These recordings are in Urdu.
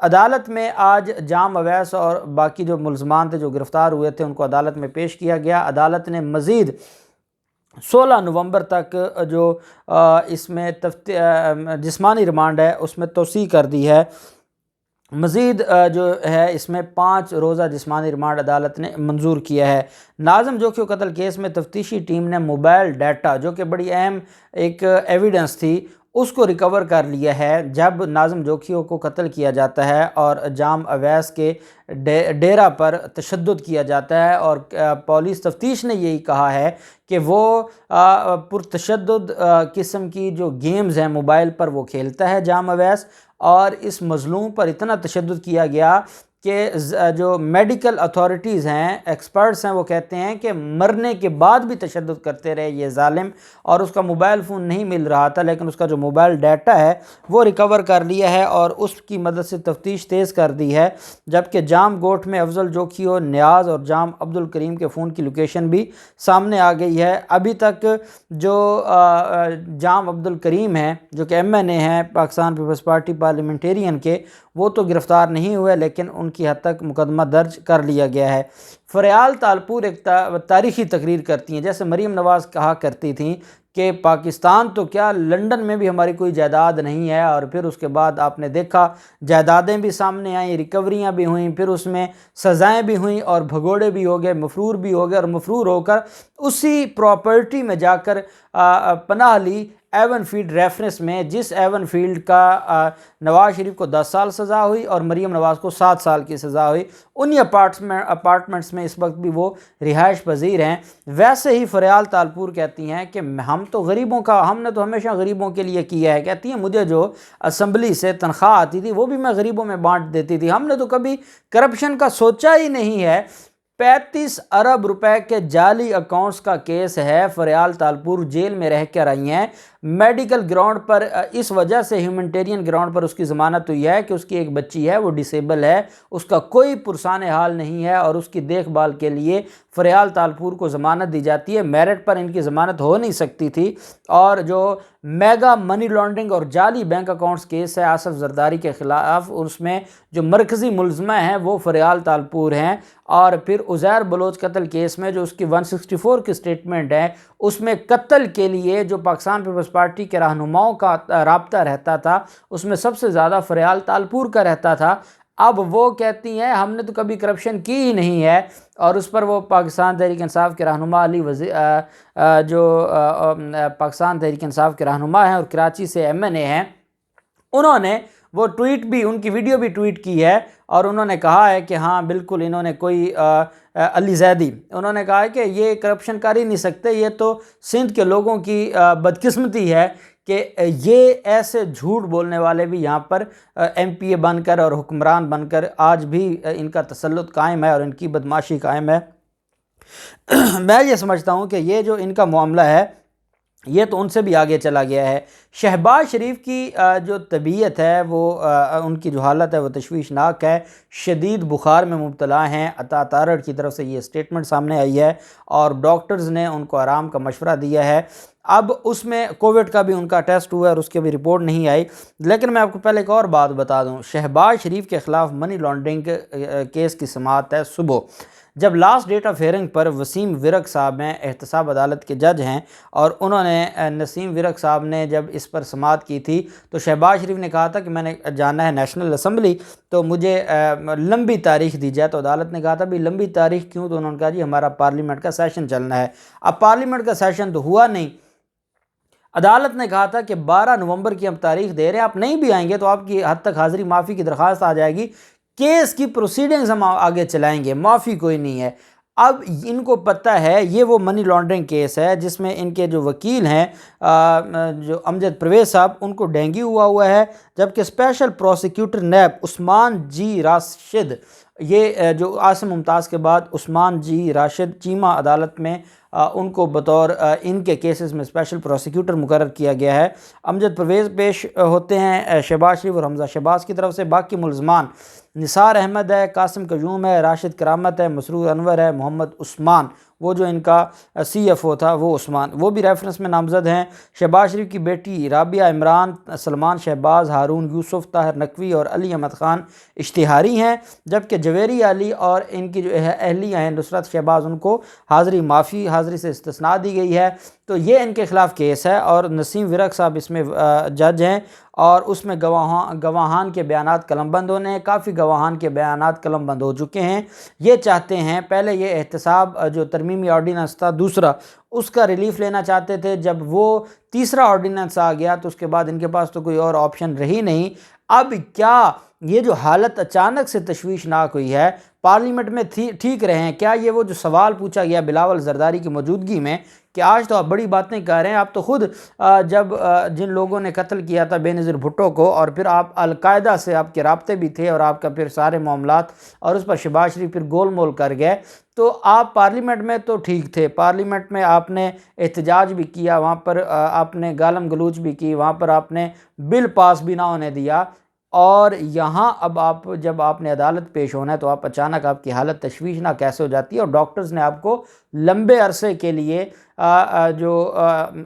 عدالت میں آج جام اویس اور باقی جو ملزمان تھے جو گرفتار ہوئے تھے ان کو عدالت میں پیش کیا گیا۔ عدالت نے مزید 16 نومبر تک جو اس میں جسمانی ریمانڈ ہے اس میں توسیع کر دی ہے۔ مزید جو ہے اس میں 5 روزہ جسمانی ریمانڈ عدالت نے منظور کیا ہے۔ ناظم جوکھیو قتل کیس میں تفتیشی ٹیم نے موبائل ڈیٹا جو کہ بڑی اہم ایک ایویڈنس تھی اس کو ریکور کر لیا ہے۔ جب ناظم جوکھیو کو قتل کیا جاتا ہے اور جام اویس کے ڈیرہ پر تشدد کیا جاتا ہے اور پولیس تفتیش نے یہی کہا ہے کہ وہ پرتشدد قسم کی جو گیمز ہیں موبائل پر وہ کھیلتا ہے جام اویس، اور اس مظلوم پر اتنا تشدد کیا گیا کہ جو میڈیکل اتھارٹیز ہیں، ایکسپرٹس ہیں، وہ کہتے ہیں کہ مرنے کے بعد بھی تشدد کرتے رہے یہ ظالم، اور اس کا موبائل فون نہیں مل رہا تھا لیکن اس کا جو موبائل ڈیٹا ہے وہ ریکور کر لیا ہے اور اس کی مدد سے تفتیش تیز کر دی ہے۔ جبکہ جام گوٹھ میں افضل جوکھیو، نیاز اور جام عبد الکریم کے فون کی لوکیشن بھی سامنے آ گئی ہے۔ ابھی تک جو جام عبد الکریم ہیں جو کہ ایم این اے ہیں پاکستان پیپلز پارٹی پارلیمنٹیرین کے، وہ تو گرفتار نہیں ہوئے لیکن ان کی حد تک مقدمہ درج کر لیا گیا ہے۔ فریال تالپور ایک تاریخی تقریر کرتی ہیں، جیسے مریم نواز کہا کرتی تھیں کہ پاکستان تو کیا لنڈن میں بھی ہماری کوئی جائیداد نہیں ہے، اور پھر اس کے بعد آپ نے دیکھا جائیدادیں بھی سامنے آئیں، ریکوریاں بھی ہوئیں، پھر اس میں سزائیں بھی ہوئیں اور بھگوڑے بھی ہو گئے، مفرور بھی ہو گئے، اور مفرور ہو کر اسی پراپرٹی میں جا کر پناہ لی ایون فیلڈ ریفرنس میں، جس ایون فیلڈ کا نواز شریف کو 10 سال سزا ہوئی اور مریم نواز کو 7 سال کی سزا ہوئی۔ انہی اپارٹمنٹس میں اس وقت بھی وہ رہائش پذیر ہیں۔ ویسے ہی فریال تالپور کہتی ہیں کہ ہم نے تو ہمیشہ غریبوں کے لیے کیا ہے۔ کہتی ہیں مجھے جو اسمبلی سے تنخواہ آتی تھی وہ بھی میں غریبوں میں بانٹ دیتی تھی، ہم نے تو کبھی کرپشن کا سوچا ہی نہیں ہے۔ 35 ارب روپے کے جعلی اکاؤنٹس کا کیس ہے، فریال تالپور جیل میں رہ کر آئی ہیں۔ میڈیکل گراؤنڈ پر اس وجہ سے ہیومنٹیرین گراؤنڈ پر اس کی ضمانت ہوئی ہے کہ اس کی ایک بچی ہے وہ ڈسیبل ہے، اس کا کوئی پرسان حال نہیں ہے اور اس کی دیکھ بھال کے لیے فریال تالپور کو ضمانت دی جاتی ہے۔ میرٹ پر ان کی ضمانت ہو نہیں سکتی تھی۔ اور جو میگا منی لانڈرنگ اور جعلی بینک اکاؤنٹس کیس ہے آصف زرداری کے خلاف، اس میں جو مرکزی ملزمہ ہیں وہ فریال تالپور ہیں۔ اور پھر عزیر بلوچ قتل کیس میں جو اس کی 164 کی سٹیٹمنٹ ہے، اس میں قتل کے لیے جو پاکستان پیپلز پارٹی کے رہنماؤں کا رابطہ رہتا تھا اس میں سب سے زیادہ فریال تالپور کا رہتا تھا۔ اب وہ کہتی ہیں ہم نے تو کبھی کرپشن کی ہی نہیں ہے، اور اس پر وہ پاکستان تحریک انصاف کے رہنما جو پاکستان تحریک انصاف کے رہنما ہیں اور کراچی سے ایم این اے ہیں، انہوں نے وہ ٹویٹ بھی، ان کی ویڈیو بھی ٹویٹ کی ہے اور انہوں نے کہا ہے کہ ہاں بالکل انہوں نے کوئی علی زیدی، انہوں نے کہا ہے کہ یہ کرپشن کر ہی نہیں سکتے، یہ تو سندھ کے لوگوں کی بدقسمتی ہے کہ یہ ایسے جھوٹ بولنے والے بھی یہاں پر ایم پی اے بن کر اور حکمران بن کر آج بھی ان کا تسلط قائم ہے اور ان کی بدماشی قائم ہے۔ میں یہ سمجھتا ہوں کہ یہ جو ان کا معاملہ ہے یہ تو ان سے بھی آگے چلا گیا ہے۔ شہباز شریف کی جو طبیعت ہے وہ ان کی جو حالت ہے وہ تشویشناک ہے، شدید بخار میں مبتلا ہیں۔ عطا تارڑ کی طرف سے یہ سٹیٹمنٹ سامنے آئی ہے اور ڈاکٹرز نے ان کو آرام کا مشورہ دیا ہے۔ اب اس میں کووڈ کا بھی ان کا ٹیسٹ ہوا ہے اور اس کی بھی رپورٹ نہیں آئی۔ لیکن میں آپ کو پہلے ایک اور بات بتا دوں، شہباز شریف کے خلاف منی لانڈرنگ کیس کی سماعت ہے صبح، جب لاسٹ ڈیٹ آف ہیئرنگ پر وسیم ورک صاحب ہیں، احتساب عدالت کے جج ہیں، اور انہوں نے نسیم ورک صاحب نے جب اس پر سماعت کی تھی تو شہباز شریف نے کہا تھا کہ میں نے جانا ہے نیشنل اسمبلی تو مجھے لمبی تاریخ دی جائے، تو عدالت نے کہا تھا بھی لمبی تاریخ کیوں؟ تو انہوں نے کہا جی ہمارا پارلیمنٹ کا سیشن چلنا ہے۔ اب پارلیمنٹ کا سیشن تو ہوا نہیں، عدالت نے کہا تھا کہ 12 نومبر کی ہم تاریخ دے رہے ہیں، آپ نہیں بھی آئیں گے تو آپ کی حد تک حاضری معافی کی درخواست آ جائے گی، کیس کی پروسیڈنگز ہم آگے چلائیں گے، معافی کوئی نہیں ہے۔ اب ان کو پتہ ہے یہ وہ منی لانڈرنگ کیس ہے جس میں ان کے جو وکیل ہیں جو امجد پرویز صاحب، ان کو ڈینگی ہوا ہے، جبکہ اسپیشل پروسیکیوٹر نیب عثمان جی راشد، یہ جو عاصم ممتاز کے بعد عثمان جی راشد چیمہ عدالت میں ان کو بطور ان کے کیسز میں اسپیشل پروسیکیوٹر مقرر کیا گیا ہے۔ امجد پرویز پیش ہوتے ہیں شہباز شریف اور حمزہ شہباز کی طرف سے، باقی ملزمان نثار احمد ہے، قاسم قیوم ہے، راشد کرامت ہے، مسرور انور ہے، محمد عثمان، وہ جو ان کا سی ایف او تھا وہ عثمان، وہ بھی ریفرنس میں نامزد ہیں۔ شہباز شریف کی بیٹی رابعہ عمران، سلمان شہباز، ہارون یوسف، طاہر نقوی اور علی احمد خان اشتہاری ہیں، جبکہ جویری علی اور ان کی جو اہلیہ ہیں نصرت شہباز، ان کو حاضری سے استثناء دی گئی ہے۔ تو یہ ان کے خلاف کیس ہے، اور نسیم ورق صاحب اس میں جج ہیں، اور اس میں گواہان کے بیانات قلم بند ہونے ہیں۔ کافی گواہان کے بیانات قلم بند ہو چکے ہیں۔ یہ چاہتے ہیں، پہلے یہ احتساب جو ترمیمی آرڈیننس تھا دوسرا، اس کا ریلیف لینا چاہتے تھے۔ جب وہ تیسرا آرڈیننس آ گیا تو اس کے بعد ان کے پاس تو کوئی اور آپشن رہی نہیں۔ اب کیا یہ جو حالت اچانک سے تشویشناک ہوئی ہے، پارلیمنٹ میں ٹھیک رہے ہیں کیا؟ یہ وہ جو سوال پوچھا گیا بلاول زرداری کی موجودگی میں کہ آج تو آپ بڑی باتیں کہہ رہے ہیں، آپ تو خود جب جن لوگوں نے قتل کیا تھا بے نظیر بھٹو کو، اور پھر آپ القاعدہ سے آپ کے رابطے بھی تھے، اور آپ کا پھر سارے معاملات، اور اس پر شہباز شریف پھر گول مول کر گئے، تو آپ پارلیمنٹ میں تو ٹھیک تھے، پارلیمنٹ میں آپ نے احتجاج بھی کیا، وہاں پر آپ نے گالم گلوچ بھی کی، وہاں پر آپ نے بل پاس بھی نہ ہونے دیا، اور یہاں اب جب آپ نے عدالت پیش ہونا ہے تو آپ اچانک آپ کی حالت تشویشناک کیسے ہو جاتی ہے؟ اور ڈاکٹرز نے آپ کو لمبے عرصے کے لیے جو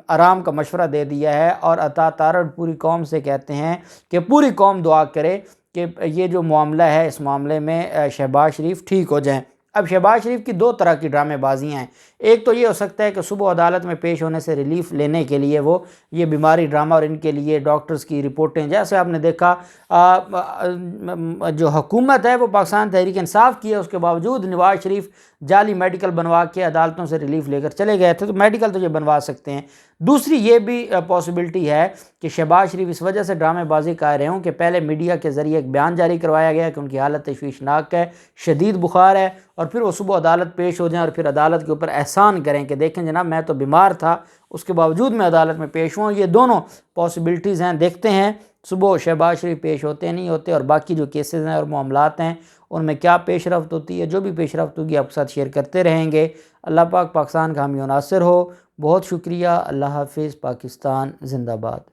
آرام کا مشورہ دے دیا ہے، اور عطا تارڑ پوری قوم سے کہتے ہیں کہ پوری قوم دعا کرے کہ یہ جو معاملہ ہے اس معاملے میں شہباز شریف ٹھیک ہو جائیں۔ اب شہباز شریف کی دو طرح کی ڈرامے بازیاں ہیں۔ ایک تو یہ ہو سکتا ہے کہ صبح عدالت میں پیش ہونے سے ریلیف لینے کے لیے وہ یہ بیماری ڈرامہ، اور ان کے لیے ڈاکٹرز کی رپورٹیں، جیسے آپ نے دیکھا جو حکومت ہے وہ پاکستان تحریک انصاف کی ہے، اس کے باوجود نواز شریف جعلی میڈیکل بنوا کے عدالتوں سے ریلیف لے کر چلے گئے تھے، تو میڈیکل تو یہ بنوا سکتے ہیں۔ دوسری یہ بھی پاسبلٹی ہے کہ شہباز شریف اس وجہ سے ڈرامے بازی کر رہے ہوں کہ پہلے میڈیا کے ذریعے ایک بیان جاری کروایا گیا کہ ان کی حالت تشویشناک ہے، شدید بخار ہے، اور پھر وہ صبح عدالت پیش ہو جائیں اور پھر عدالت کے اوپر احسان کریں کہ دیکھیں جناب میں تو بیمار تھا، اس کے باوجود میں عدالت میں پیش ہوں۔ یہ دونوں پاسبلٹیز ہیں، دیکھتے ہیں صبح شہباز شریف پیش ہوتے نہیں ہوتے، اور باقی جو کیسز ہیں اور معاملات ہیں ان میں کیا پیش رفت ہوتی ہے۔ جو بھی پیش رفت ہوگی آپ کے ساتھ شیئر کرتے رہیں گے۔ اللہ پاک پاکستان کا حامی و ناصر ہو۔ بہت شکریہ۔ اللہ حافظ۔ پاکستان زندہ باد۔